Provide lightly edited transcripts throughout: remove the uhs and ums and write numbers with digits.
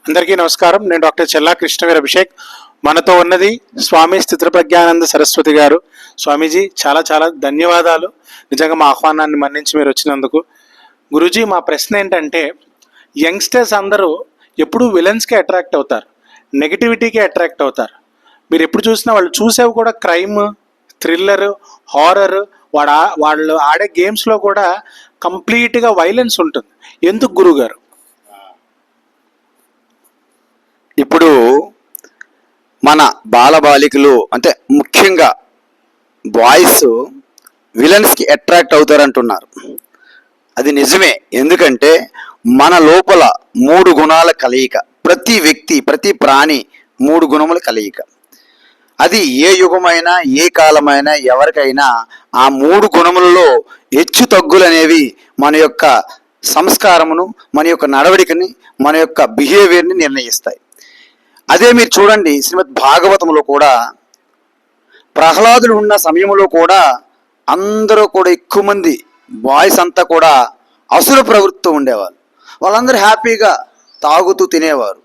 అందరికీ నమస్కారం. నేను డాక్టర్ చెల్లా కృష్ణవీర అభిషేక్. మనతో ఉన్నది స్వామి స్థితప్రజ్ఞానంద సరస్వతి గారు. స్వామీజీ, చాలా చాలా ధన్యవాదాలు. నిజంగా మా ఆహ్వానాన్ని మన్నించి మీరు వచ్చినందుకు. గురూజీ, మా ప్రశ్న ఏంటంటే, యంగ్స్టర్స్ అందరూ ఎప్పుడూ విలన్స్కి అట్రాక్ట్ అవుతారు, నెగిటివిటీకి అట్రాక్ట్ అవుతారు. మీరు ఎప్పుడు చూసినా వాళ్ళు చూసేవి కూడా క్రైమ్, థ్రిల్లర్, హారర్. వాళ్ళు ఆడే గేమ్స్లో కూడా కంప్లీట్గా వైలెన్స్ ఉంటుంది. ఎందుకు గురుగారు? ఇప్పుడు మన బాలబాలికలు అంటే ముఖ్యంగా బాయ్స్ విలన్స్కి అట్రాక్ట్ అవుతారంటున్నారు. అది నిజమే. ఎందుకంటే మన లోపల 3 గుణాల కలయిక. ప్రతి వ్యక్తి, ప్రతి ప్రాణి 3 గుణముల కలయిక. అది ఏ యుగమైనా, ఏ కాలమైనా, ఎవరికైనా ఆ 3 గుణములలో హెచ్చు తగ్గులు అనేవి మన యొక్క సంస్కారమును, మన యొక్క నడవడికని, మన యొక్క బిహేవియర్ని నిర్ణయిస్తాయి. అదే మీరు చూడండి, శ్రీమద్ భాగవతంలో కూడా ప్రహ్లాదుడు ఉన్న సమయంలో కూడా అందరూ కూడా ఎక్కువ మంది బాయ్స్ అంతా కూడా అసుర ప్రవృత్తితో ఉండేవాళ్ళు. వాళ్ళందరూ హ్యాపీగా తాగుతూ తినేవారు,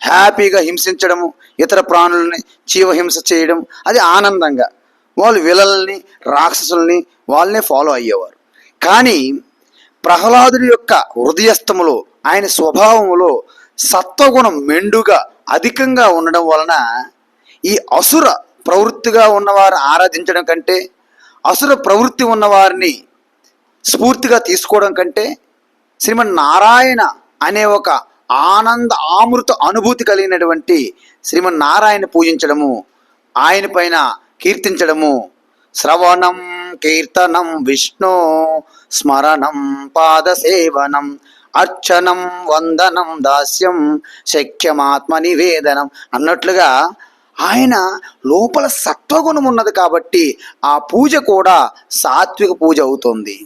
హ్యాపీగా హింసించడము, ఇతర ప్రాణులని జీవహింస చేయడం, అది ఆనందంగా. వాళ్ళు విలల్ని, రాక్షసుల్ని వాళ్ళనే ఫాలో అయ్యేవారు. కానీ ప్రహ్లాదుడి యొక్క హృదయస్థములో, ఆయన స్వభావములో సత్వగుణం మెండుగా అధికంగా ఉండడం వలన ఈ అసుర ప్రవృత్తిగా ఉన్నవారు ఆరాధించడం కంటే, అసుర ప్రవృత్తి ఉన్నవారిని స్ఫూర్తిగా తీసుకోవడం కంటే, శ్రీమన్నారాయణ అనే ఒక ఆనంద ఆమృత అనుభూతి కలిగినటువంటి శ్రీమన్నారాయణ పూజించడము, ఆయన పైన కీర్తించడము, శ్రవణం కీర్తనం విష్ణు స్మరణం పాదసేవనం అర్చనం వందనం దాస్యం శక్యమాత్మ నివేదనం అన్నట్లుగా ఆయన లోపల సత్వగుణం ఉన్నది కాబట్టి ఆ పూజ కూడా సాత్విక పూజ అవుతుంది.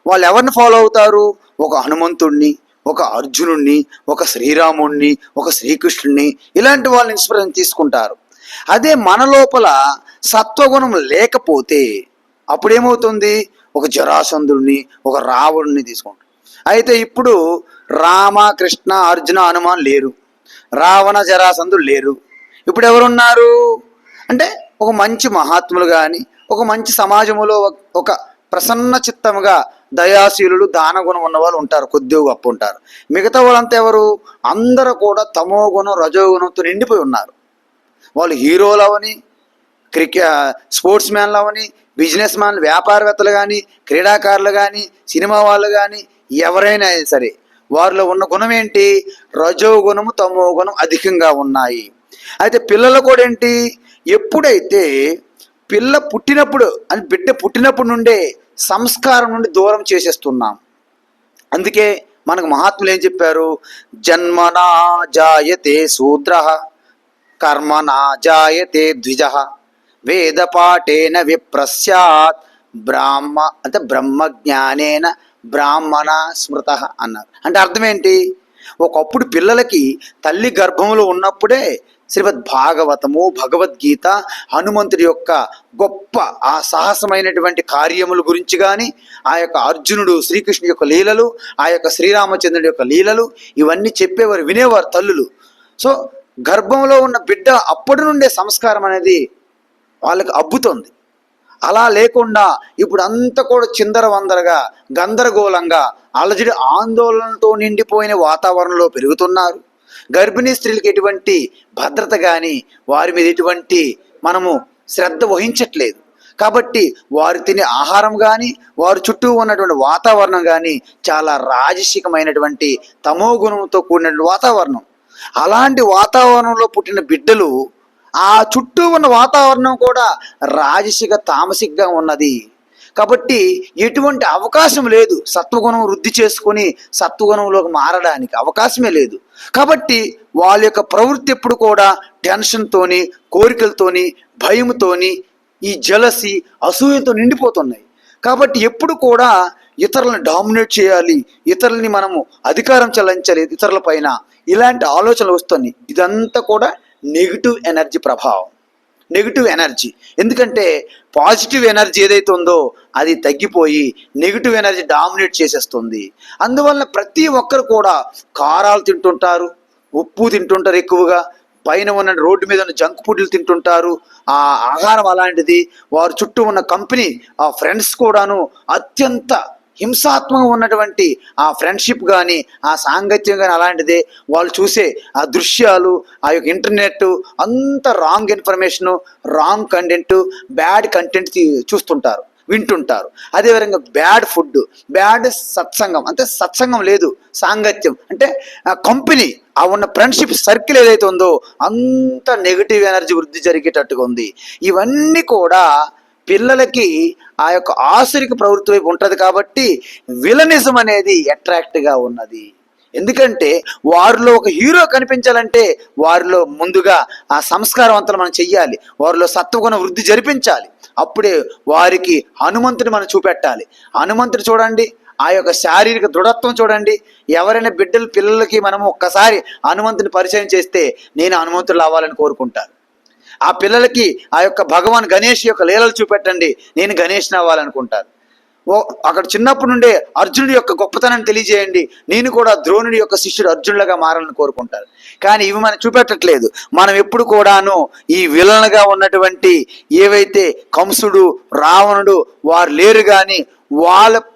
వాళ్ళు ఎవరిని ఫాలో అవుతారు? ఒక హనుమంతుణ్ణి, ఒక అర్జునుణ్ణి, ఒక శ్రీరాముణ్ణి, ఒక శ్రీకృష్ణుణ్ణి, ఇలాంటి వాళ్ళని ఇన్స్పిరేషన్ తీసుకుంటారు. అదే మన లోపల సత్వగుణం లేకపోతే అప్పుడేమవుతుంది? ఒక జరాసంధుడిని, ఒక రావణుని తీసుకుంటాం. అయితే ఇప్పుడు రామ, కృష్ణ, అర్జున, హనుమాన్ లేరు, రావణ, జరాసంధులు లేరు. ఇప్పుడు ఎవరున్నారు అంటే ఒక మంచి మహాత్ములు కానీ, ఒక మంచి సమాజంలో ఒక ప్రసన్న చిత్తముగా దయాశీలులు, దానగుణం ఉన్న వాళ్ళు ఉంటారు, కొద్దిగా గొప్ప ఉంటారు. మిగతా వాళ్ళంతా ఎవరు? అందరూ కూడా తమో గుణం, రజోగుణంతో నిండిపోయి ఉన్నారు. వాళ్ళు హీరోలు అవని, స్పోర్ట్స్ మ్యాన్లు అవని, బిజినెస్ మ్యాన్లు, వ్యాపారవేత్తలు కానీ, క్రీడాకారులు కానీ, సినిమా వాళ్ళు కానీ, ఎవరైనా సరే వారిలో ఉన్న గుణం ఏంటి? రజోగుణము, తమో గుణం అధికంగా ఉన్నాయి. అయితే పిల్లలు కూడా ఏంటి? ఎప్పుడైతే బిడ్డ పుట్టినప్పుడు నుండే సంస్కారం నుండి దూరం చేసేస్తున్నాం. అందుకే మనకు మహాత్ములు ఏం చెప్పారు? జన్మనా జాయతే శూద్ర కర్మనా జాయతే ద్విజ వేద పాఠేన విప్రస్యాత్ బ్రహ్మజ్ఞానేన బ్రాహ్మణ స్మృత అన్నారు. అంటే అర్థం ఏంటి? ఒకప్పుడు పిల్లలకి తల్లి గర్భంలో ఉన్నప్పుడే శ్రీమద్ భాగవతము, భగవద్గీత, హనుమంతుడి యొక్క గొప్ప ఆ సాహసమైనటువంటి కార్యముల గురించి కానీ, ఆ యొక్క అర్జునుడు శ్రీకృష్ణుడి యొక్క లీలలు, ఆ యొక్క శ్రీరామచంద్రుడి యొక్క లీలలు, ఇవన్నీ చెప్పేవారు, వినేవారు తల్లులు. సో గర్భంలో ఉన్న బిడ్డ అప్పటి నుండే సంస్కారం అనేది వాళ్ళకి అబ్బుతుంది. అలా లేకుండా ఇప్పుడు అంతా కూడా చిందరవందరగా, గందరగోళంగా, అలజడి, ఆందోళనతో నిండిపోయిన వాతావరణంలో పెరుగుతున్నారు. గర్భిణీ స్త్రీలకు ఎటువంటి భద్రత కానీ, వారి మీద ఎటువంటి మనము శ్రద్ధ వహించట్లేదు. కాబట్టి వారు తినే ఆహారం కానీ, వారి చుట్టూ ఉన్నటువంటి వాతావరణం కానీ చాలా రాజసికమైనటువంటి తమో గుణంతో కూడినటువంటి వాతావరణం. అలాంటి వాతావరణంలో పుట్టిన బిడ్డలు, ఆ చుట్టూ ఉన్న వాతావరణం కూడా రాజసిక, తామసికగా ఉన్నది. కాబట్టి ఎటువంటి అవకాశం లేదు సత్వగుణం వృద్ధి చేసుకొని సత్వగుణంలోకి మారడానికి అవకాశమే లేదు. కాబట్టి వాళ్ళ యొక్క ప్రవృత్తి ఎప్పుడు కూడా టెన్షన్తోని, కోరికలతోని, భయంతోని, ఈ జలసి, అసూయతో నిండిపోతున్నాయి. కాబట్టి ఎప్పుడు కూడా ఇతరులను డామినేట్ చేయాలి, ఇతరులని మనము అధికారం చెల్లించాలి ఇతరుల పైన, ఇలాంటి ఆలోచనలు వస్తున్నాయి. ఇదంతా కూడా నెగిటివ్ ఎనర్జీ ప్రభావం, నెగిటివ్ ఎనర్జీ. ఎందుకంటే పాజిటివ్ ఎనర్జీ ఏదైతే ఉందో అది తగ్గిపోయి నెగిటివ్ ఎనర్జీ డామినేట్ చేసేస్తుంది. అందువల్ల ప్రతి ఒక్కరు కూడా కారాలు తింటుంటారు, ఉప్పు తింటుంటారు ఎక్కువగా, పైన ఉన్న రోడ్డు మీద ఉన్న జంక్ ఫుడ్లు తింటుంటారు. ఆ ఆహారం అలాంటిది. వారి చుట్టూ ఉన్న కంపెనీ, ఆ ఫ్రెండ్స్ కూడాను అత్యంత హింసాత్మకంగా ఉన్నటువంటి ఆ ఫ్రెండ్షిప్ కానీ, ఆ సాంగత్యం కానీ అలాంటిదే. వాళ్ళు చూసే ఆ దృశ్యాలు, ఆ యొక్క ఇంటర్నెట్ అంత wrong information, wrong content, bad content చూస్తుంటారు, వింటుంటారు. అదేవిధంగా బ్యాడ్ ఫుడ్, బ్యాడ్ సత్సంగం, అంటే సత్సంగం లేదు, సాంగత్యం అంటే కంపెనీ, ఆ ఉన్న ఫ్రెండ్షిప్ సర్కిల్ ఏదైతే ఉందో అంత నెగిటివ్ ఎనర్జీ వృద్ధి జరిగేటట్టుగా ఉంది. ఇవన్నీ కూడా పిల్లలకి ఆ యొక్క ఆసురిక ప్రవృత్తి వైపు ఉంటుంది కాబట్టి విలనిజం అనేది అట్రాక్ట్గా ఉన్నది. ఎందుకంటే వారిలో ఒక హీరో కనిపించాలంటే వారిలో ముందుగా ఆ సంస్కారవంతులు మనం చెయ్యాలి, వారిలో సత్వగుణ వృద్ధి జరిపించాలి. అప్పుడే వారికి హనుమంతుని మనం చూపెట్టాలి. హనుమంతుడు చూడండి, ఆ యొక్క శారీరక దృఢత్వం చూడండి. ఎవరైనా పిల్లలకి మనము ఒక్కసారి హనుమంతుని పరిచయం చేస్తే నేను హనుమంతుడు అవ్వాలని కోరుకుంటాను. ఆ పిల్లలకి ఆ యొక్క భగవాన్ గణేష్ యొక్క లీలలు చూపెట్టండి, నేను గణేష్ని అవ్వాలనుకుంటాను. అక్కడ చిన్నప్పటి నుండే అర్జునుడి యొక్క గొప్పతనాన్ని తెలియజేయండి, నేను కూడా ద్రోణుడి యొక్క శిష్యుడు అర్జునుడిగా మారాలని కోరుకుంటారు. కానీ ఇవి మనం చూపెట్టట్లేదు. మనం ఎప్పుడు కూడాను ఈ విలన్గా ఉన్నటువంటి ఏవైతే కంసుడు, రావణుడు వారు లేరు, కానీ వాళ్ళకి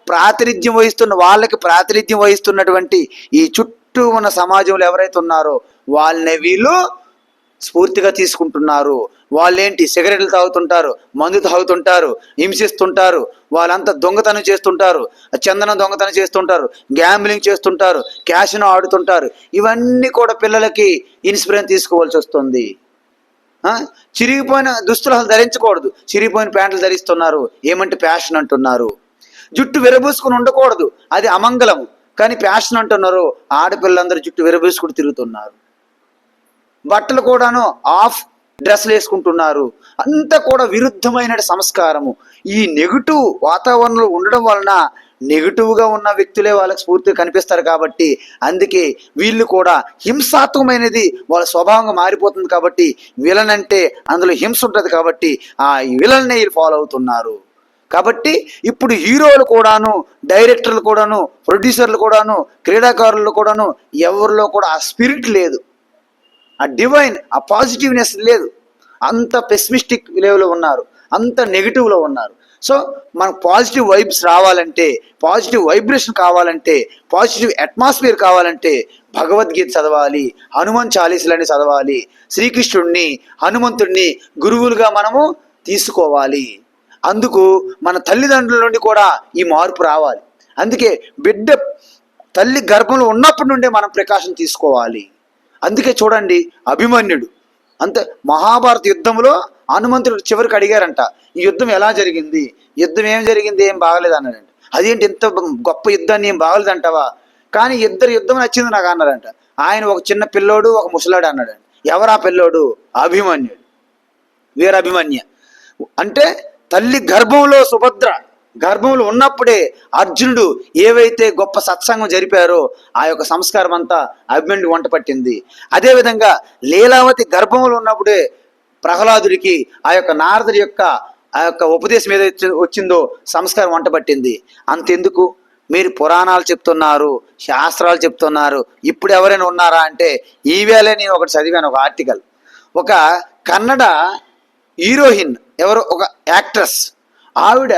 ప్రాతినిధ్యం వహిస్తున్నటువంటి ఈ చుట్టూ ఉన్న సమాజంలో ఎవరైతే ఉన్నారో వాళ్ళని వీళ్ళు స్ఫూర్తిగా తీసుకుంటున్నారు. వాళ్ళేంటి సిగరెట్లు తాగుతుంటారు, మందు తాగుతుంటారు, హింసిస్తుంటారు, వాళ్ళంతా దొంగతనం చేస్తుంటారు, చందనం దొంగతనం చేస్తుంటారు, గ్యాంబ్లింగ్ చేస్తుంటారు, క్యాసినో ఆడుతుంటారు. ఇవన్నీ కూడా పిల్లలకి ఇన్స్పిరేషన్ తీసుకోవాల్సి వస్తుంది. చిరిగిపోయిన దుస్తులు అసలు ధరించకూడదు, చిరిగిపోయిన ప్యాంట్లు ధరిస్తున్నారు, ఏమంటే ప్యాషన్ అంటున్నారు. జుట్టు విరబూసుకుని ఉండకూడదు, అది అమంగళము, కానీ ప్యాషన్ అంటున్నారు. ఆడపిల్లలందరూ జుట్టు విరబూసుకుని తిరుగుతున్నారు. బట్టలు కూడాను ఆఫ్ డ్రెస్లు వేసుకుంటున్నారు. అంతా కూడా విరుద్ధమైన సంస్కారము. ఈ నెగిటివ్ వాతావరణంలో ఉండడం వలన నెగిటివ్గా ఉన్న వ్యక్తులే వాళ్ళకి స్ఫూర్తిగా కనిపిస్తారు. కాబట్టి అందుకే వీళ్ళు కూడా హింసాత్మకమైనది వాళ్ళ స్వభావంగా మారిపోతుంది. కాబట్టి విలన్ అంటే అందులో హింస ఉంటుంది, కాబట్టి ఆ విలన్నే వీళ్ళు ఫాలో అవుతున్నారు. కాబట్టి ఇప్పుడు హీరోలు కూడాను, డైరెక్టర్లు కూడాను, ప్రొడ్యూసర్లు కూడాను, క్రీడాకారులు కూడాను ఎవరిలో కూడా ఆ స్పిరిట్ లేదు, ఆ డివైన్, ఆ పాజిటివ్నెస్ లేదు. అంత పెసిమిస్టిక్ లెవెల్లో ఉన్నారు, అంత నెగిటివ్లో ఉన్నారు. సో మనకు పాజిటివ్ వైబ్స్ రావాలంటే, పాజిటివ్ వైబ్రేషన్ కావాలంటే, పాజిటివ్ అట్మాస్ఫియర్ కావాలంటే భగవద్గీత చదవాలి, హనుమాన్ చాలీసులని చదవాలి, శ్రీకృష్ణుడిని, హనుమంతుడిని గురువులుగా మనము తీసుకోవాలి. అందుకు మన తల్లిదండ్రుల నుండి కూడా ఈ మార్పు రావాలి. అందుకే బిడ్డ తల్లి గర్భంలో ఉన్నప్పటి నుండే మనం ప్రికాషన్ తీసుకోవాలి. అందుకే చూడండి, అభిమన్యుడు అంతే, మహాభారత యుద్ధంలో హనుమంతుడు చివరికి అడిగారంట, ఈ యుద్ధం ఎలా జరిగింది, యుద్ధం ఏం జరిగింది, ఏం బాగలేదు అన్నాడంట. అదేంటి ఇంత గొప్ప యుద్ధాన్ని ఏం బాగలేదంటావా, కానీ ఇద్దరు యుద్ధం నచ్చింది నాకు అన్నారంట. ఆయన ఒక చిన్న పిల్లోడు, ఒక ముసలాడు అన్నాడంట. ఎవరా పిల్లోడు? అభిమన్యుడు, వీరాభిమన్య. అంటే తల్లి గర్భంలో సుభద్ర గర్భంలో ఉన్నప్పుడే అర్జునుడు ఏవైతే గొప్ప సత్సంగం జరిపారో ఆ యొక్క సంస్కారం అంతా అభిమన్యుడు వంట పట్టింది. అదేవిధంగా లీలావతి గర్భంలో ఉన్నప్పుడే ప్రహ్లాదుడికి ఆ యొక్క నారదుడి యొక్క ఆ యొక్క ఉపదేశం ఏదైతే వచ్చిందో సంస్కారం వంట పట్టింది. అంతెందుకు, మీరు పురాణాలు చెప్తున్నారు, శాస్త్రాలు చెప్తున్నారు, ఇప్పుడు ఎవరైనా ఉన్నారా అంటే ఈవేళ నేను ఒకటి చదివాను, ఒక ఆర్టికల్. ఒక కన్నడ హీరోయిన్, ఎవరో ఒక యాక్ట్రెస్, ఆవిడ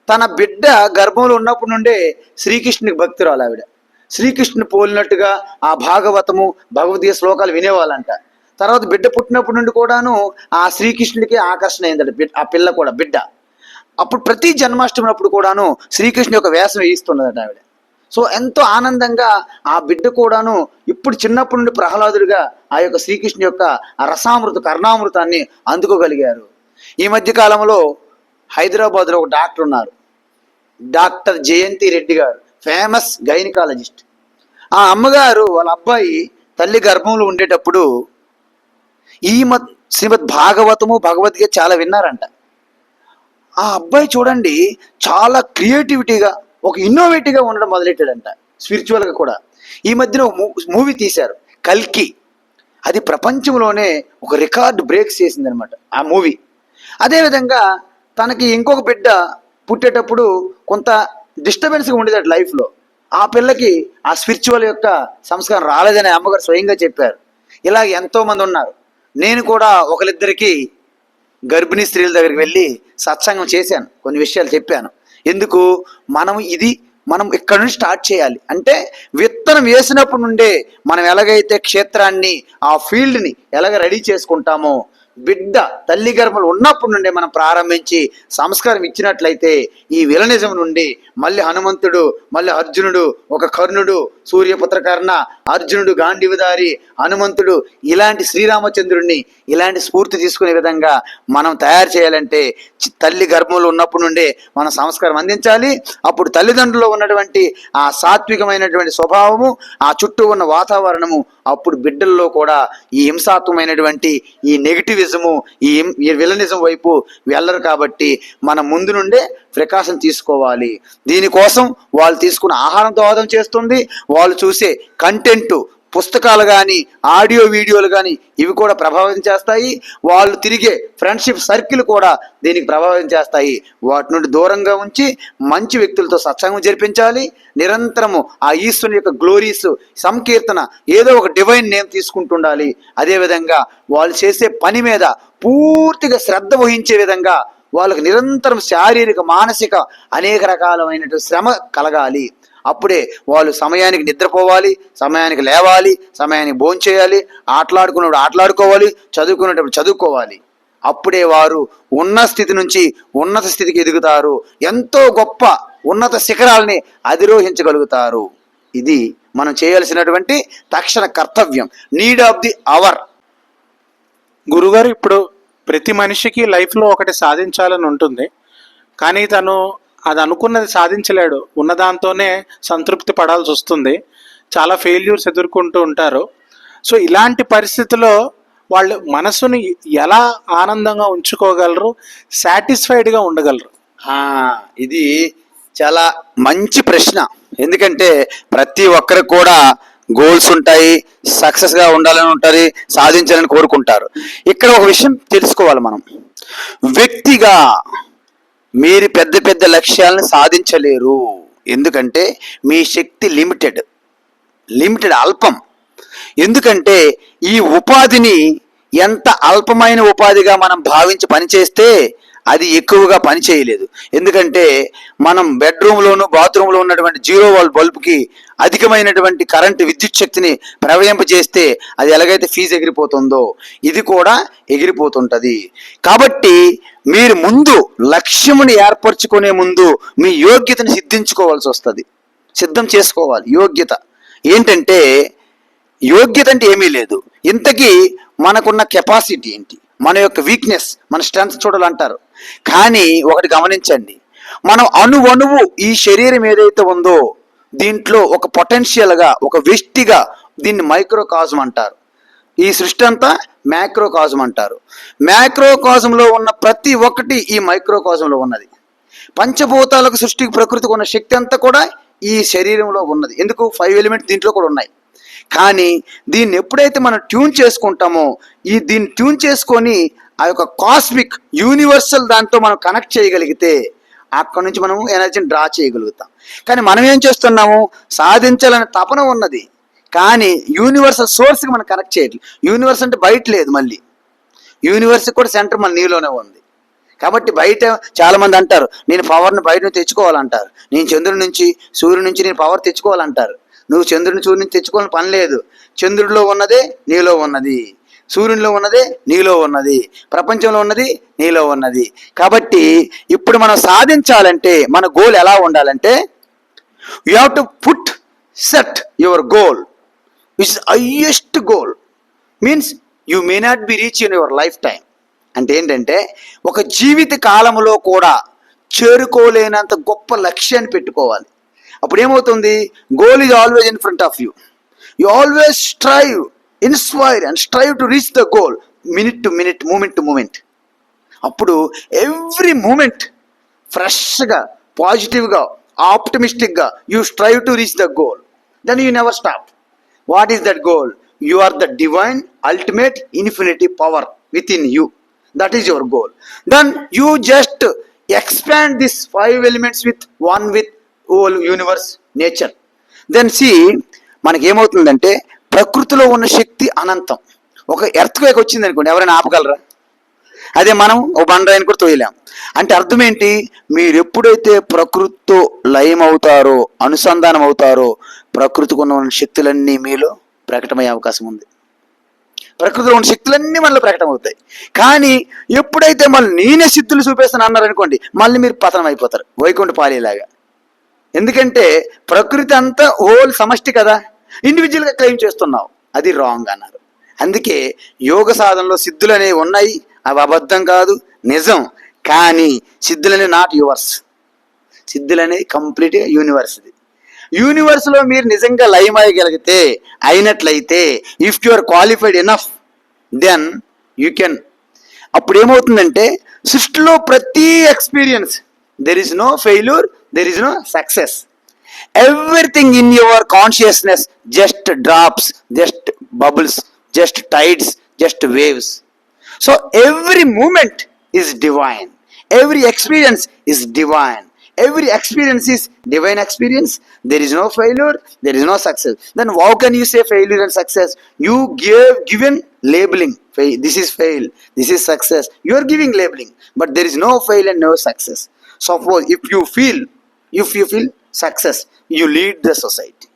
తన బిడ్డ గర్భంలో ఉన్నప్పటి నుండే శ్రీకృష్ణునికి భక్తురాలు. ఆవిడ శ్రీకృష్ణుని పోలినట్టుగా ఆ భాగవతము, భగవద్గీత శ్లోకాలు వినేవాళ్ళంట. తర్వాత బిడ్డ పుట్టినప్పటి నుండి కూడాను ఆ శ్రీకృష్ణుడికి ఆకర్షణ అయిందట ఆ పిల్ల కూడా, బిడ్డ. అప్పుడు ప్రతి జన్మాష్టమి అప్పుడు కూడాను శ్రీకృష్ణుని యొక్క వేషం వేయిస్తున్నదట ఆవిడ. సో ఎంతో ఆనందంగా ఆ బిడ్డ కూడాను ఇప్పుడు చిన్నప్పటి నుండి ప్రహ్లాదుడిగా ఆ యొక్క శ్రీకృష్ణుని యొక్క ఆ రసామృత కర్ణామృతాన్ని అందుకోగలిగారు. ఈ మధ్య కాలంలో హైదరాబాద్లో ఒక డాక్టర్ ఉన్నారు, డాక్టర్ జయంతి రెడ్డి గారు, ఫేమస్ గైనకాలజిస్ట్. ఆ అమ్మగారు వాళ్ళ అబ్బాయి తల్లి గర్భంలో ఉండేటప్పుడు శ్రీమద్ భాగవతము, భగవద్గీత చాలా విన్నారంట. ఆ అబ్బాయి చూడండి చాలా క్రియేటివిటీగా, ఒక ఇన్నోవేటివ్గా ఉండడం మొదలెట్టాడంట, స్పిరిచువల్గా కూడా. ఈ మధ్యన ఒక మూవీ తీశారు, కల్కి. అది ప్రపంచంలోనే ఒక రికార్డ్ బ్రేక్స్ చేసింది అనమాట ఆ మూవీ. అదేవిధంగా తనకి ఇంకొక బిడ్డ పుట్టేటప్పుడు కొంత డిస్టర్బెన్స్గా ఉండేది లైఫ్లో. ఆ పిల్లకి ఆ స్పిరిచువల్ యొక్క సంస్కారం రాలేదని అమ్మగారు స్వయంగా చెప్పారు. ఇలా ఎంతోమంది ఉన్నారు. నేను కూడా ఒకరిద్దరికి గర్భిణీ స్త్రీల దగ్గరికి వెళ్ళి సత్సంగం చేశాను, కొన్ని విషయాలు చెప్పాను. ఎందుకు మనం ఇక్కడ నుంచి స్టార్ట్ చేయాలి అంటే, విత్తనం వేసినప్పటి నుండే మనం ఎలాగైతే క్షేత్రాన్ని, ఆ ఫీల్డ్ని ఎలాగ రెడీ చేసుకుంటామో, బిడ్డ తల్లి గర్భంలో ఉన్నప్పటి నుండే మనం ప్రారంభించి సంస్కారం ఇచ్చినట్లయితే ఈ విలనిజం నుండి మళ్ళీ హనుమంతుడు, మళ్ళీ అర్జునుడు, ఒక కర్ణుడు, సూర్యపుత్ర కర్ణ, అర్జునుడు గాంధీవదారి, హనుమంతుడు, ఇలాంటి శ్రీరామచంద్రుడిని ఇలాంటి స్ఫూర్తి తీసుకునే విధంగా మనం తయారు చేయాలంటే తల్లి గర్భంలో ఉన్నప్పటి నుండే మనం సంస్కారం అందించాలి. అప్పుడు తల్లిదండ్రుల్లో ఉన్నటువంటి ఆ సాత్వికమైనటువంటి స్వభావము, ఆ చుట్టూ ఉన్న వాతావరణము, అప్పుడు బిడ్డల్లో కూడా ఈ హింసాత్మకమైనటువంటి ఈ నెగిటివిజము, ఈ విలనిజం వైపు వెళ్ళరు. కాబట్టి మనం ముందు నుండే ప్రికాషన్ తీసుకోవాలి. దీనికోసం వాళ్ళు తీసుకున్న ఆహారం దోహదం చేస్తుంది, వాళ్ళు చూసే కంటెంట్, పుస్తకాలు కానీ, ఆడియో వీడియోలు కానీ, ఇవి కూడా ప్రభావితం చేస్తాయి. వాళ్ళు తిరిగే ఫ్రెండ్షిప్ సర్కిల్ కూడా దీనికి ప్రభావితం చేస్తాయి. వాటి నుండి దూరంగా ఉంచి మంచి వ్యక్తులతో సత్సంగం జరిపించాలి. నిరంతరము ఆ ఈశ్వరుని యొక్క గ్లోరీస్, సంకీర్తన, ఏదో ఒక డివైన్ నేమ్ తీసుకుంటుండాలి. అదేవిధంగా వాళ్ళు చేసే పని మీద పూర్తిగా శ్రద్ధ వహించే విధంగా వాళ్ళకి నిరంతరం శారీరక, మానసిక అనేక రకాలైనటువంటి శ్రమ కలగాలి. అప్పుడే వాళ్ళు సమయానికి నిద్రపోవాలి, సమయానికి లేవాలి, సమయానికి భోంచేయాలి, ఆటలాడుకున్నప్పుడు ఆటలాడుకోవాలి, చదువుకునేటప్పుడు చదువుకోవాలి. అప్పుడే వారు ఉన్న స్థితి నుంచి ఉన్నత స్థితికి ఎదుగుతారు, ఎంతో గొప్ప ఉన్నత శిఖరాల్ని అధిరోహించగలుగుతారు. ఇది మనం చేయాల్సినటువంటి తక్షణ కర్తవ్యం, నీడ్ ఆఫ్ ది అవర్. గురుగారు, ఇప్పుడు ప్రతి మనిషికి లైఫ్లో ఒకటి సాధించాలని ఉంటుంది, కానీ తను అది అనుకున్నది సాధించలేడు, ఉన్నదాంతోనే సంతృప్తి పడాల్సి వస్తుంది. చాలా ఫెయిల్యూర్స్ ఎదుర్కొంటూ ఉంటారు. సో ఇలాంటి పరిస్థితుల్లో వాళ్ళు మనసుని ఎలా ఆనందంగా ఉంచుకోగలరు, సాటిస్ఫైడ్గా ఉండగలరు? ఇది చాలా మంచి ప్రశ్న. ఎందుకంటే ప్రతి ఒక్కరికి కూడా గోల్స్ ఉంటాయి, సక్సెస్గా ఉండాలని ఉంటారు, సాధించాలని కోరుకుంటారు. ఇక్కడ ఒక విషయం తెలుసుకోవాలి మనం. వ్యక్తిగా మీరు పెద్ద పెద్ద లక్ష్యాలను సాధించలేరు. ఎందుకంటే మీ శక్తి లిమిటెడ్, అల్పం. ఎందుకంటే ఈ ఉపాధిని ఎంత అల్పమైన ఉపాధిగా మనం భావించి పనిచేస్తే అది ఎక్కువగా పని చేయలేదు. ఎందుకంటే మనం బెడ్రూమ్లోను, బాత్రూంలో ఉన్నటువంటి 0 వోల్ట్ బల్బుకి అధికమైనటువంటి కరెంటు, విద్యుత్ శక్తిని ప్రవహింపజేస్తే అది ఎలాగైతే ఫీజు ఎగిరిపోతుందో ఇది కూడా ఎగిరిపోతుంటుంది. కాబట్టి మీరు ముందు లక్ష్యముని ఏర్పరచుకునే ముందు మీ యోగ్యతను సిద్ధం చేసుకోవాలి. యోగ్యత ఏంటంటే, యోగ్యత అంటే ఏమీ లేదు. ఇంతకీ మనకున్న కెపాసిటీ ఏంటి, మన యొక్క వీక్నెస్, మన స్ట్రెంగ్త్ చూడాలంటారు. కానీ ఒకటి గమనించండి, మనం అణువణువు ఈ శరీరం ఏదైతే ఉందో దీంట్లో ఒక పొటెన్షియల్గా, ఒక వ్యష్టిగా, దీన్ని మైక్రోకాజం అంటారు. ఈ సృష్టి అంతా మ్యాక్రోకాజం అంటారు. మ్యాక్రోకాజంలో ఉన్న ప్రతి ఒక్కటి ఈ మైక్రోకాజంలో ఉన్నది. పంచభూతాలకు, సృష్టికి, ప్రకృతికి ఉన్న శక్తి అంతా కూడా ఈ శరీరంలో ఉన్నది. ఎందుకు? 5 ఎలిమెంట్స్ దీంట్లో కూడా ఉన్నాయి. కానీ దీన్ని ఎప్పుడైతే మనం ట్యూన్ చేసుకుంటామో, దీన్ని ట్యూన్ చేసుకొని ఆ యొక్క కాస్మిక్, యూనివర్సల్ దాంతో మనం కనెక్ట్ చేయగలిగితే అక్కడ నుంచి మనం ఎనర్జీని డ్రా చేయగలుగుతాం. కానీ మనం ఏం చేస్తున్నాము, సాధించాలనే తపన ఉన్నది, కానీ యూనివర్సల్ సోర్స్కి మనం కనెక్ట్ చేయట్లేదు. యూనివర్స్ అంటే బయట లేదు, మళ్ళీ యూనివర్స్కి కూడా సెంటర్ మన నీలోనే ఉంది. కాబట్టి బయట చాలామంది అంటారు, నేను పవర్ని బయట నుంచి తెచ్చుకోవాలంటారు. నేను చంద్రుడి నుంచి, సూర్యుడి నుంచి నేను పవర్ తెచ్చుకోవాలంటారు. నువ్వు చంద్రుడిని, సూర్యుడి నుంచి తెచ్చుకోవాలని పని లేదు. చంద్రుడిలో ఉన్నదే నీలో ఉన్నది, సూర్యునిలో ఉన్నదే నీలో ఉన్నది, ప్రపంచంలో ఉన్నది నీలో ఉన్నది. కాబట్టి ఇప్పుడు మనం సాధించాలంటే మన గోల్ ఎలా ఉండాలంటే, you have to set your goal which is highest goal. Means you may not be reach in your life time. అంటే ఏంటంటే, ఒక జీవిత కాలంలో కూడా చేరుకోలేనంత గొప్ప లక్ష్యాన్ని పెట్టుకోవాలి. అప్పుడు ఏమవుతుంది, goal is always in front of you. You always strive, inspire and strive to reach the goal, minute to minute, moment to moment. అప్పుడు ఎవ్రీ మూమెంట్ ఫ్రెష్గా, పాజిటివ్గా, ఆప్టమిస్టిక్గా you strive to reach the goal. Then you never stop. What is that goal? You are the divine ultimate infinity power within you. That is your goal. Then you just expand these 5 elements with whole universe, nature. Then see మనకేమవుతుందంటే ప్రకృతిలో ఉన్న శక్తి అనంతం. ఒక earthquake వచ్చింది అనుకోండి, ఎవరైనా ఆపగలరా? అదే మనం ఓ బండరాయిని కూడా తోయలేం. అంటే అర్థం ఏంటి? మీరు ఎప్పుడైతే ప్రకృతితో లయం అవుతారో, అనుసంధానం అవుతారో, ప్రకృతికి ఉన్న శక్తులన్నీ మీలో ప్రకటమయ్యే అవకాశం ఉంది. ప్రకృతిలో ఉన్న శక్తులన్నీ మనలో ప్రకటన అవుతాయి. కానీ ఎప్పుడైతే మళ్ళీ నేనే సిద్ధులు చూపిస్తాను అన్నారనుకోండి, మళ్ళీ మీరు పతనం అయిపోతారు, వైకుంఠ పాలేలాగా. ఎందుకంటే ప్రకృతి అంతా హోల్ సమష్టి కదా, ఇండివిజువల్గా క్లెయిమ్ చేస్తున్నావు, అది రాంగ్ అన్నారు. అందుకే యోగ సాధనలో సిద్ధులు అనేవి ఉన్నాయి, అవి అబద్ధం కాదు, నిజం. కానీ సిద్ధులు అనేవి నాట్ యువర్స్. సిద్ధులు అనేవి కంప్లీట్గా యూనివర్స్ది. యూనివర్స్లో మీరు నిజంగా లయమయ్యగలిగితే, అయినట్లయితే, if you are qualified enough, then you can. అప్పుడు ఏమవుతుందంటే సృష్టిలో ప్రతి experience, there is no failure, there is no success. Everything in your consciousness just drops, just bubbles, just tides, just waves. So every moment is divine, every experience is divine, every experience is divine experience. There is no failure, there is no success. Then how can you say failure and success? You given labeling, this is fail, this is success, you are giving labeling, but there is no fail and no success. Suppose if you feel success, you lead the society.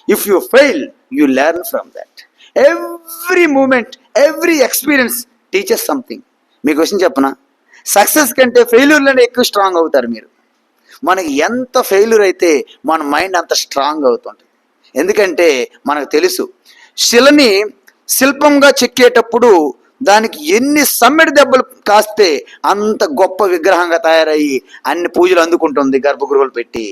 If you fail, you learn from that. Every moment, every experience teaches something. మీకు question చెప్పనా? Success కంటే ఫెయిల్యూర్లోనే ఎక్కువ strong అవుతారు మీరు. మనకి ఎంత failure అయితే మన మైండ్ అంత స్ట్రాంగ్ అవుతుంటుంది. ఎందుకంటే మనకు తెలుసు, శిలని శిల్పంగా చెక్కేటప్పుడు దానికి ఎన్ని సమ్మెడి దెబ్బలు కాస్తే అంత గొప్ప విగ్రహంగా తయారయ్యి అన్ని పూజలు అందుకుంటుంది గర్భగృహలు పెట్టి.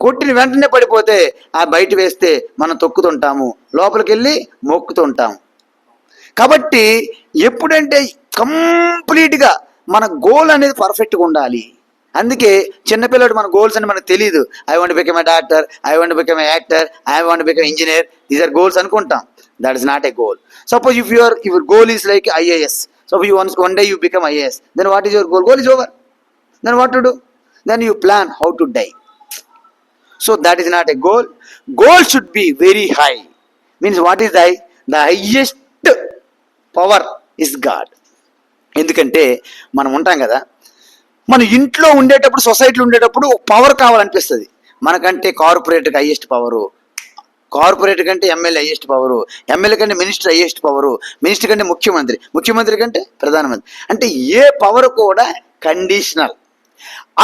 కొట్టిన వెంటనే పడిపోతే ఆ బయట వేస్తే మనం తొక్కుతుంటాము, లోపలికి వెళ్ళి మొక్కుతుంటాము. కాబట్టి ఎప్పుడంటే కంప్లీట్గా మన గోల్ అనేది పర్ఫెక్ట్గా ఉండాలి. అందుకే చిన్నపిల్లడు మన గోల్స్ అని మనకు తెలియదు. I want become a doctor, I want become a actor, I want become engineer, these are goals అనుకుంటాం. That is not a goal. Suppose if your goal is like IAS, suppose you one day you become IAS, then what is your goal? Goal is over. Then what to do? Then you plan how to die. So that is not a goal. Goal should be very high. Means what is the high? The highest power is God. ఎందుకంటే మనం ఉంటాం కదా, మన ఇంట్లో ఉండేటప్పుడు, సొసైటీలో ఉండేటప్పుడు power కావాలనిపిస్తుంది. మనకంటే కార్పొరేట్కి హైయెస్ట్ పవరు, కార్పొరేట్ కంటే ఎమ్మెల్యే హైయెస్ట్ పవరు, ఎమ్మెల్యే కంటే మినిస్టర్ హైయెస్ట్ పవరు, మినిస్టర్ కంటే ముఖ్యమంత్రి, ముఖ్యమంత్రి కంటే ప్రధానమంత్రి. అంటే ఏ పవర్ కూడా కండిషనల్.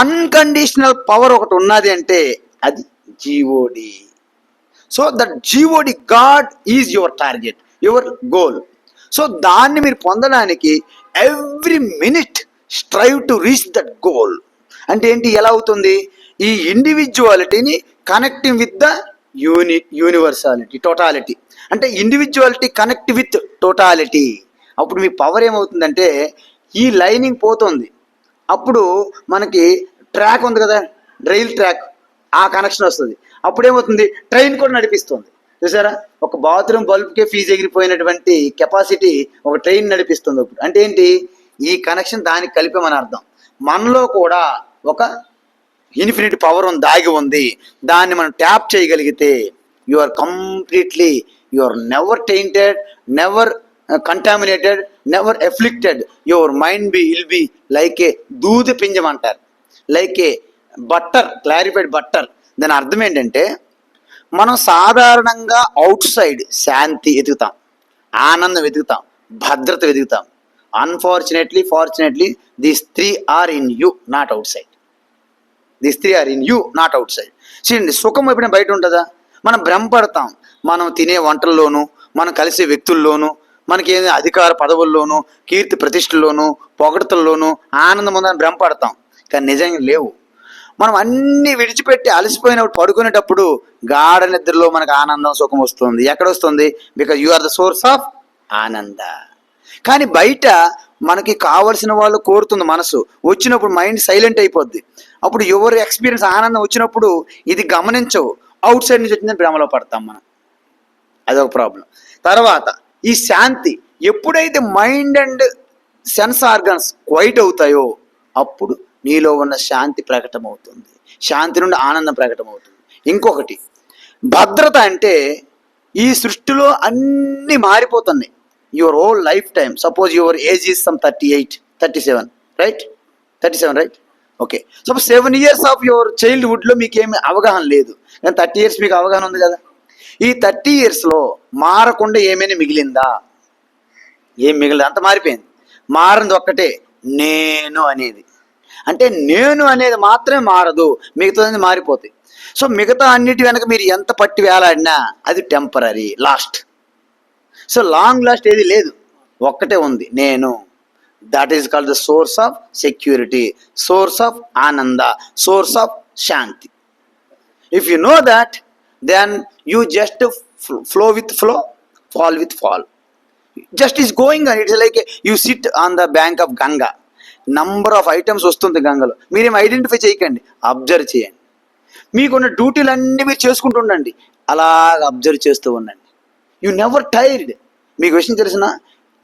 అన్కండిషనల్ పవర్ ఒకటి ఉన్నది అంటే అది GOD. So that GOD, God is your target, your goal. So దాన్ని మీరు పొందడానికి every minute strive to reach that goal. అంటే ఏంటి? ఎలా అవుతుంది? ఈ ఇండివిజువాలిటీని connecting with the universality, totality. అంటే ఇండివిజువాలిటీ కనెక్ట్ విత్ టోటాలిటీ. అప్పుడు మీ పవర్ ఏమవుతుందంటే ఈ లైనింగ్ పోతుంది. అప్పుడు మనకి ట్రాక్ ఉంది కదా, రైల్ ట్రాక్, ఆ కనెక్షన్ వస్తుంది. అప్పుడు ఏమవుతుంది? ట్రైన్ కూడా నడిపిస్తుంది. చూసారా, ఒక బాత్రూమ్ బల్బ్కే ఫీజు ఎగిరిపోయినటువంటి కెపాసిటీ ఒక ట్రైన్ నడిపిస్తుంది. అప్పుడు అంటే ఏంటి? ఈ కనెక్షన్ దానికి కలిపామని అర్థం. మనలో కూడా ఒక ఇన్ఫినిట్ పవర్ దాగి ఉంది. దాన్ని మనం ట్యాప్ చేయగలిగితే you are completely, you are never tainted, never contaminated, never afflicted. Your mind will be like a దూది పింజం అంటారు, like a butter, clarified butter. దాని అర్థం ఏంటంటే మనం సాధారణంగా అవుట్ సైడ్ శాంతి వెతుకుతాం, ఆనందం వెతుకుతాం, భద్రత వెతుకుతాం. Unfortunately, fortunately, these three are in you, not outside. These three are in you, not outside. చూడండి, సుఖం ఎప్పుడైనా బయట ఉంటుందా? మనం భ్రమపడతాం. మనం తినే వంటల్లోనూ, మనం కలిసే వ్యక్తుల్లోనూ, మనకి ఏదైనా అధికార పదవుల్లోనూ, కీర్తి ప్రతిష్టల్లోనూ, పొగడతల్లోనూ ఆనందం ఉందని భ్రమపడతాం. కానీ నిజంగా లేవు. మనం అన్ని విడిచిపెట్టి అలసిపోయినప్పుడు పడుకునేటప్పుడు గాఢ నిద్రలో మనకు ఆనందం, సుఖం వస్తుంది. ఎక్కడ వస్తుంది? Because you are the source of ఆనంద. కానీ బయట మనకి కావలసిన వాళ్ళు కోరుతుంది మనసు, వచ్చినప్పుడు మైండ్ సైలెంట్ అయిపోద్ది. అప్పుడు ఎవరి ఎక్స్పీరియన్స్ ఆనందం వచ్చినప్పుడు ఇది గమనించవు, అవుట్ సైడ్ నుంచి వచ్చిందని భ్రమలో పడతాం మనం. అదొక ప్రాబ్లం. తర్వాత ఈ శాంతి, ఎప్పుడైతే mind and sense organs quiet అవుతాయో అప్పుడు నీలో ఉన్న శాంతి ప్రకటమవుతుంది. శాంతి నుండి ఆనందం ప్రకటమవుతుంది. ఇంకొకటి, భద్రత అంటే ఈ సృష్టిలో అన్నీ మారిపోతున్నాయి. Your whole lifetime, suppose your age is some 37, right? 37, right? Okay, suppose 7 years of your చైల్డ్హుడ్లో మీకు ఏమి అవగాహన లేదు, కానీ 30 years మీకు అవగాహన ఉంది కదా. ఈ 30 yearsలో మారకుండా ఏమైనా మిగిలిందా? ఏం మిగిలింది? అంత మారిపోయింది. మారింది ఒక్కటే, నేను అనేది. అంటే నేను అనేది మాత్రమే మారదు, మిగతాది మారిపోతాయి. సో మిగతా అన్నిటి వెనక మీరు ఎంత పట్టి వేలాడినా అది temporary, last. So long last ఏది లేదు, ఒక్కటే ఉంది, నేను. That is called the source of security, source of ఆనంద, సోర్స్ ఆఫ్ శాంతి. If you know that, then you just flow with flow, fall with fall. Just is going and it's like you sit on the bank of Ganga. Number of items వస్తుంది గంగలో, మీరేం identify చేయకండి, observe చేయండి. మీకున్న డ్యూటీలన్నీ మీరు చేసుకుంటూ ఉండండి, అలాగ అబ్జర్వ్ చేస్తూ ఉండండి. You never tired. మీకు విషయం తెలిసిన,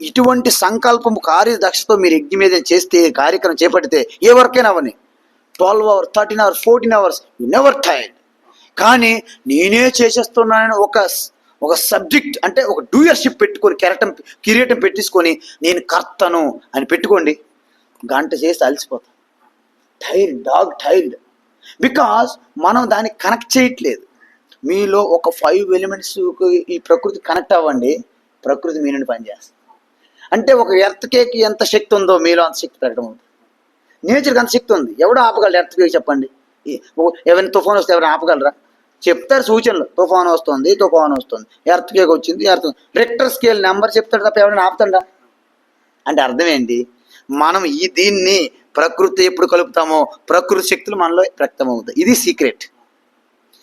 ఇటువంటి సంకల్పం కార్యదక్షతో మీరు యజ్ఞ మీద చేస్తే, కార్యక్రమం చేపడితే, ఏ వర్కైనా అవని 12 hours 13 hours 14 hours, you never tired. కానీ నేనే చేసేస్తున్నానని ఒక సబ్జెక్ట్ అంటే ఒక డూయర్షిప్ పెట్టుకొని, కిరీటం పెట్టించుకొని నేను కర్తను అని పెట్టుకోండి, గంట చేసి అలసిపోతాం. Tired, dog tired. బికాస్ మనం దాన్ని కనెక్ట్ చేయట్లేదు. మీలో ఒక 5 elements ఈ ప్రకృతి కనెక్ట్ అవ్వండి, ప్రకృతి మీ నుండి పనిచేస్తుంది. అంటే ఒక ఎర్త్ కేక్ ఎంత శక్తి ఉందో మీలో అంత శక్తి పెట్టడం అవుతుంది. నేచర్కి అంత శక్తి ఉంది. ఎవడో ఆపగలరు ఎర్త్ కేక్? చెప్పండి. ఎవరైనా తుఫాన్ వస్తే ఎవరైనా ఆపగలరా? చెప్తారు సూచనలు, తుఫాను వస్తుంది, ఎర్త్ కేక్ వచ్చింది, రిక్టర్ స్కేల్ నెంబర్ చెప్తాడు తప్ప ఎవరైనా ఆపుతాడా? అంటే అర్థం ఏంటి? మనం దీన్ని ప్రకృతి ఎప్పుడు కలుపుతామో ప్రకృతి శక్తులు మనలో వ్యక్తమవుతాయి. ఇది సీక్రెట్.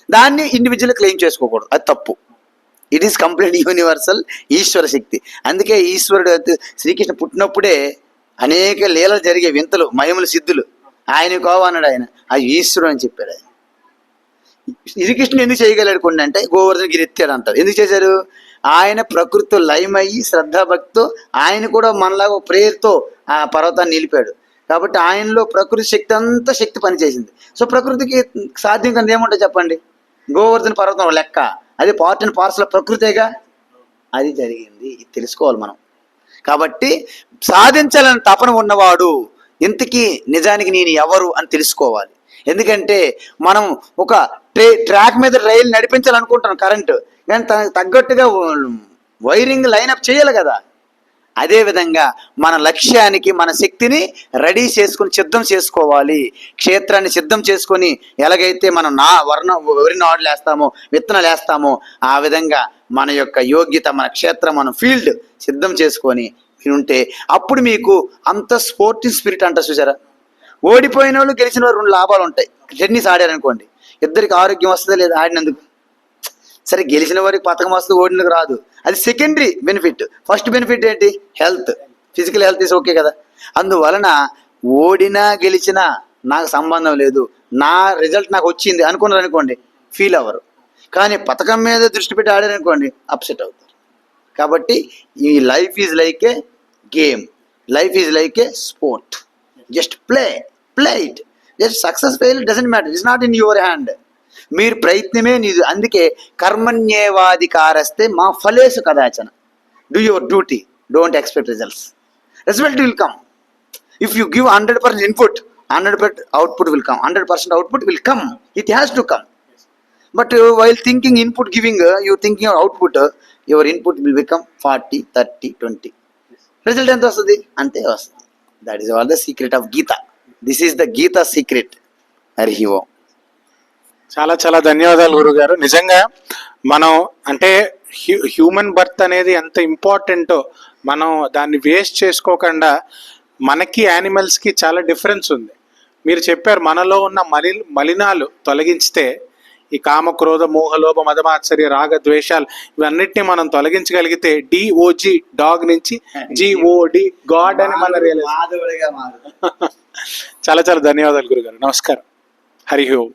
దాన్ని ఇండివిజువల్ క్లెయిమ్ చేసుకోకూడదు, అది తప్పు. ఇట్ ఈస్ కంప్లీట్ యూనివర్సల్, ఈశ్వర శక్తి. అందుకే ఈశ్వరుడు శ్రీకృష్ణ పుట్టినప్పుడే అనేక లీలలు జరిగే, వింతలు, మహిమలు, సిద్ధులు ఆయన కోవన్నాడు. ఆయన ఆ ఈశ్వరుడు అని చెప్పాడు. ఆయన శ్రీకృష్ణుడు ఎందుకు చేయగలిగాడు కొన్ని అంటే, గోవర్ధన గిరి ఎత్తాడు అంటారు. ఎందుకు చేశారు? ఆయన ప్రకృతితో లయమయ్యి శ్రద్ధాభక్తితో ఆయన కూడా మనలాగా ప్రేయర్తో ఆ పర్వతాన్ని నిలిపాడు. కాబట్టి ఆయనలో ప్రకృతి శక్తి అంతా శక్తి పనిచేసింది. సో ప్రకృతికి సాధ్యం కానీ ఏముంటుంది చెప్పండి? గోవర్ధన పర్వతం లెక్క, అది పార్ట్ అండ్ పార్సల్ ప్రకృతేగా. అది జరిగింది, ఇది తెలుసుకోవాలి మనం. కాబట్టి సాధించాలని తపన ఉన్నవాడు ఇంతకీ నిజానికి నేను ఎవరు అని తెలుసుకోవాలి. ఎందుకంటే మనం ఒక ట్రాక్ మీద రైలు నడిపించాలనుకుంటాం, కరెంటు, కానీ తనకు తగ్గట్టుగా వైరింగ్ లైనప్ చేయాలి కదా. అదేవిధంగా మన లక్ష్యానికి మన శక్తిని రెడీ చేసుకుని సిద్ధం చేసుకోవాలి. క్షేత్రాన్ని సిద్ధం చేసుకొని ఎలాగైతే మనం వరి నాడులు వేస్తామో, విత్తనాలు వేస్తామో, ఆ విధంగా మన యొక్క యోగ్యత, మన క్షేత్రం, మన ఫీల్డ్ సిద్ధం చేసుకొని ఉంటే అప్పుడు మీకు అంత స్పోర్టింగ్ స్పిరిట్ అంటారు చూసారా. ఓడిపోయిన వాళ్ళు, గెలిచిన వాళ్ళు 2 లాభాలు ఉంటాయి. టెన్నిస్ ఆడారనుకోండి, ఇద్దరికి ఆరోగ్యం వస్తుందా లేదా ఆడినందుకు? సరే, గెలిచిన వారికి పథకం వస్తుంది, ఓడినందుకు రాదు, అది సెకండరీ బెనిఫిట్. ఫస్ట్ బెనిఫిట్ ఏంటి? Health, physical health is okay కదా. అందువలన ఓడినా గెలిచినా నాకు సంబంధం లేదు, నా రిజల్ట్ నాకు వచ్చింది అనుకున్నారు అనుకోండి, ఫీల్ అవ్వరు. కానీ పథకం మీద దృష్టి పెట్టి ఆడారనుకోండి, అప్సెట్ అవుతారు. కాబట్టి ఈ life is like a game, life is like a sport. Just play it. Just success fail doesn't matter, it's not in your hand. మీరు ప్రయత్నమే నీది. అందుకే కర్మణ్యేవాధికారస్తే మా ఫలేసు కదాచన. Do your duty, don't expect results. Result will come. If you give 100% input, 100% output will come. 100% output will come. It has to come. But while thinking input giving, you thinking your output, your input will become 40, 30, 20. Result ఎంత వస్తుంది? అంతే వస్తుంది. That is all the secret of Gita. This is the Gita secret. Hari ఓం. చాలా చాలా ధన్యవాదాలు గురుగారు. నిజంగా మనం అంటే హ్యూమన్ బర్త్ అనేది ఎంత ఇంపార్టెంటో మనం దాన్ని వేస్ట్ చేసుకోకుండా, మనకి యానిమల్స్కి చాలా డిఫరెన్స్ ఉంది. మీరు చెప్పారు, మనలో ఉన్న మలినాలు తొలగించితే ఈ కామ, క్రోధ, మోహ, లోభ, మదమాత్సర్య, రాగ, ద్వేషాలు ఇవన్నిటిని మనం తొలగించగలిగితే DOG డాగ్ నుంచి GOD గాడ్ అని మన రియలైజ్. చాలా చాలా ధన్యవాదాలు గురుగారు. నమస్కారం. హరి ఓం.